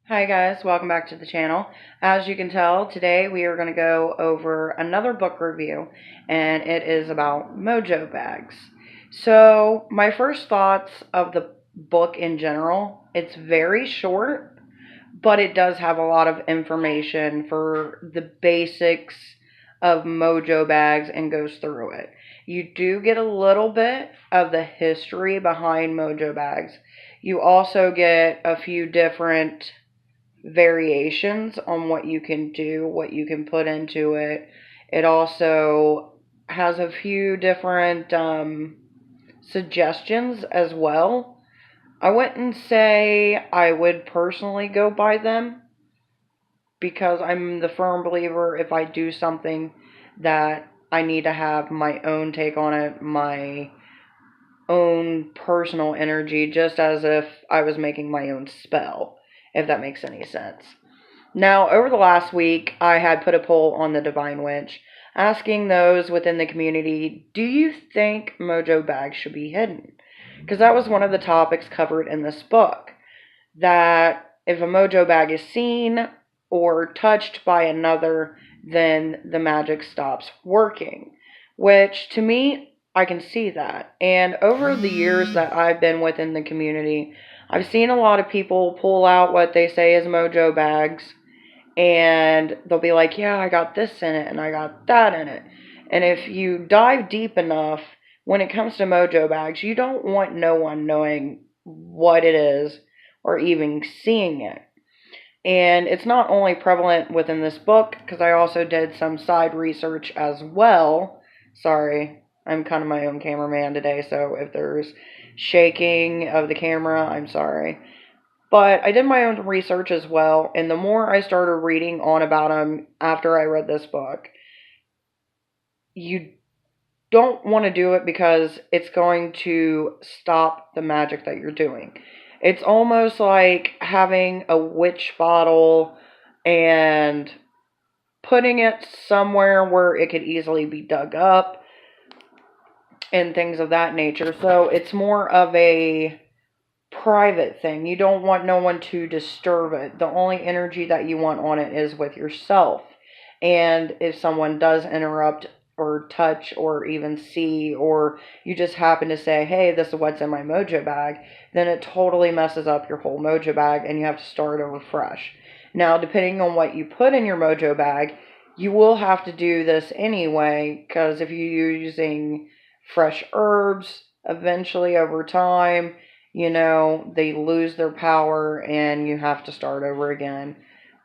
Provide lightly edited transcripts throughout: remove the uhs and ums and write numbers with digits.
Hi guys, welcome back to the channel. As you can tell, today we are going to go over another book review, and it is about Mojo Bags. So, my first thoughts of the book in general, it's very short, but it does have a lot of information for the basics of Mojo Bags and goes through it. You do get a little bit of the history behind Mojo Bags. You also get a few different variations on what you can do, what you can put into it. It also has a few different suggestions as well. I wouldn't say I would personally go buy them because I'm the firm believer if I do something that I need to have my own take on it, my own personal energy, just as if I was making my own spell, if that makes any sense. Now, over the last week, I had put a poll on the Divine Witch asking those within the community, do you think Mojo Bags should be hidden? Because that was one of the topics covered in this book. That if a Mojo Bag is seen or touched by another, then the magic stops working. Which, to me, I can see that. And over the years that I've been within the community, I've seen a lot of people pull out what they say is Mojo Bags, and they'll be like, yeah, I got this in it and I got that in it. And if you dive deep enough, when it comes to Mojo Bags, you don't want no one knowing what it is or even seeing it. And it's not only prevalent within this book, because I also did some side research as well. Sorry, I'm kind of my own cameraman today, so if there's shaking of the camera, I'm sorry. But I did my own research as well, and the more I started reading on about them after I read this book, you don't want to do it because it's going to stop the magic that you're doing. It's almost like having a witch bottle and putting it somewhere where it could easily be dug up and things of that nature. So it's more of a private thing. You don't want no one to disturb it. The only energy that you want on it is with yourself. And if someone does interrupt or touch or even see, or you just happen to say, hey, this is what's in my Mojo Bag, then it totally messes up your whole Mojo Bag and you have to start over fresh. Now, depending on what you put in your Mojo Bag, you will have to do this anyway, because if you're using fresh herbs, eventually over time, they lose their power and you have to start over again.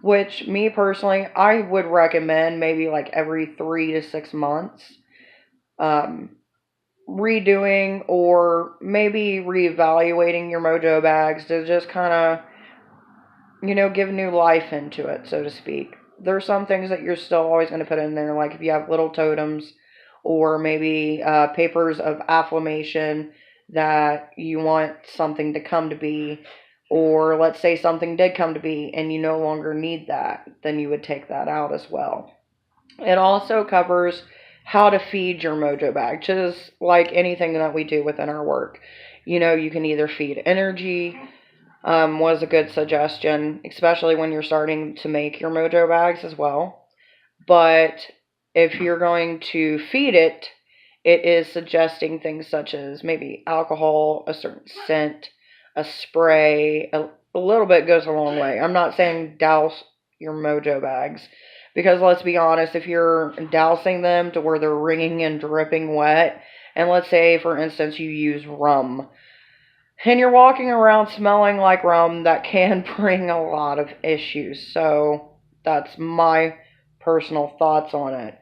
Which, me personally, I would recommend maybe like every 3 to 6 months redoing or maybe reevaluating your Mojo Bags to just kind of, give new life into it, so to speak. There's some things that you're still always going to put in there, like if you have little totems or maybe papers of affirmation that you want something to come to be, or let's say something did come to be and you no longer need that, then you would take that out as well. It also covers how to feed your Mojo Bag, just like anything that we do within our work. You can either feed energy, was a good suggestion, especially when you're starting to make your Mojo Bags as well. But if you're going to feed it, it is suggesting things such as maybe alcohol, a certain scent, a spray. A little bit goes a long way. I'm not saying douse your Mojo Bags, because let's be honest, if you're dousing them to where they're wringing and dripping wet, and let's say, for instance, you use rum, and you're walking around smelling like rum, that can bring a lot of issues. So that's my personal thoughts on it.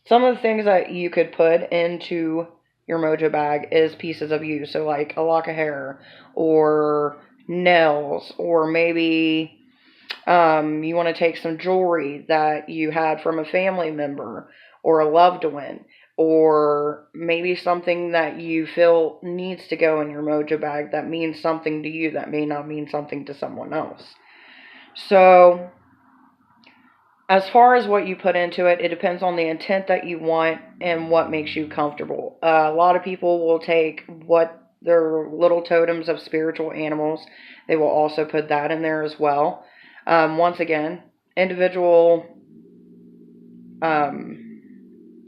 Some of the things that you could put into your Mojo Bag is pieces of you. So like a lock of hair or nails, or maybe you want to take some jewelry that you had from a family member or a loved one, or maybe something that you feel needs to go in your Mojo Bag that means something to you that may not mean something to someone else. So, as far as what you put into it, it depends on the intent that you want and what makes you comfortable. A lot of people will take what their little totems of spiritual animals. They will also put that in there as well. Once again, um,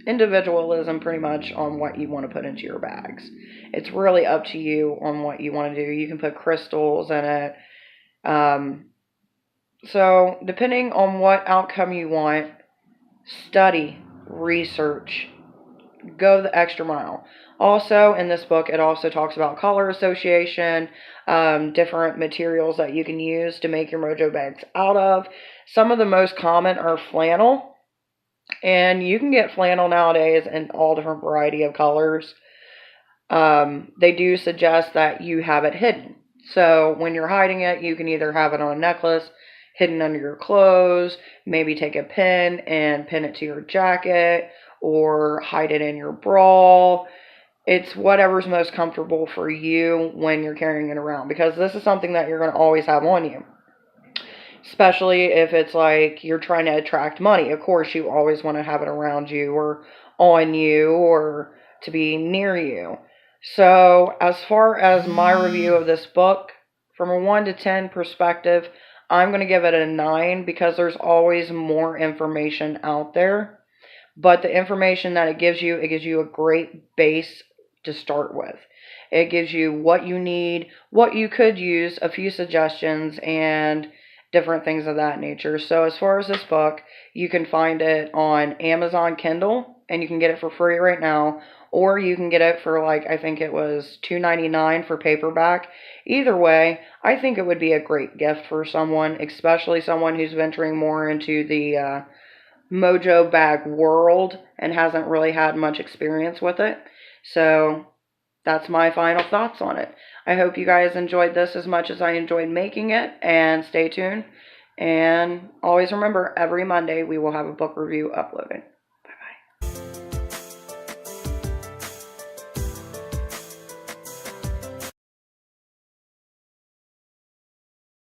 individualism pretty much on what you want to put into your bags. It's really up to you on what you want to do. You can put crystals in it. So, depending on what outcome you want, study, research, go the extra mile. Also, in this book, it also talks about color association, different materials that you can use to make your Mojo bags out of. Some of the most common are flannel, and you can get flannel nowadays in all different variety of colors. They do suggest that you have it hidden. So when you're hiding it, you can either have it on a necklace, hidden under your clothes, maybe take a pin and pin it to your jacket, or hide it in your bra. It's whatever's most comfortable for you when you're carrying it around, because this is something that you're going to always have on you. Especially if it's like you're trying to attract money. Of course, you always want to have it around you or on you or to be near you. So, as far as my review of this book, from a 1 to 10 perspective, I'm going to give it a 9 because there's always more information out there. But the information that it gives you a great base to start with. It gives you what you need, what you could use, a few suggestions, and different things of that nature. So as far as this book, you can find it on Amazon Kindle, and you can get it for free right now, or you can get it for like, I think it was $2.99 for paperback. Either way, I think it would be a great gift for someone, especially someone who's venturing more into the Mojo bag world and hasn't really had much experience with it. So that's my final thoughts on it. I hope you guys enjoyed this as much as I enjoyed making it, and stay tuned. And always remember, every Monday we will have a book review uploaded.